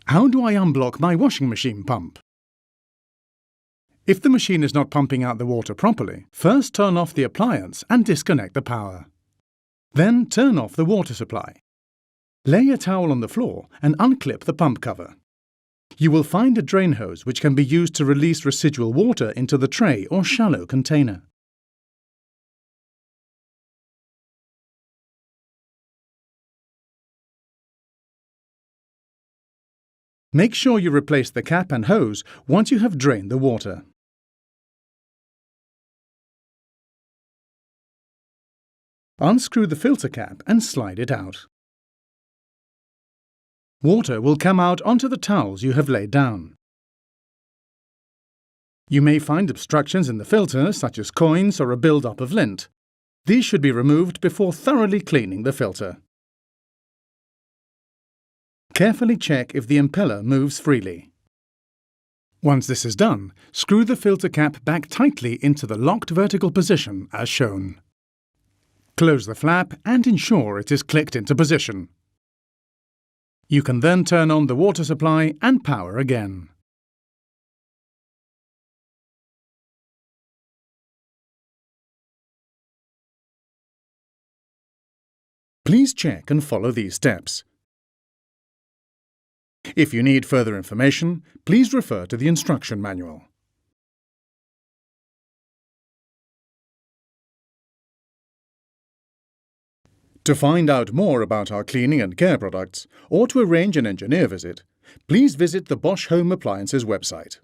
How do I unblock my washing machine pump? If the machine is not pumping out the water properly, first turn off the appliance and disconnect the power. Then turn off the water supply. Lay a towel on the floor and unclip the pump cover. You will find a drain hose which can be used to release residual water into the tray or shallow container. Make sure you replace the cap and hose once you have drained the water. Unscrew the filter cap and slide it out. Water will come out onto the towels you have laid down. You may find obstructions in the filter, such as coins or a build-up of lint. These should be removed before thoroughly cleaning the filter. Carefully check if the impeller moves freely. Once this is done, screw the filter cap back tightly into the locked vertical position as shown. Close the flap and ensure it is clicked into position. You can then turn on the water supply and power again. Please check and follow these steps. If you need further information, please refer to the instruction manual. To find out more about our cleaning and care products, or to arrange an engineer visit, please visit the Bosch Home Appliances website.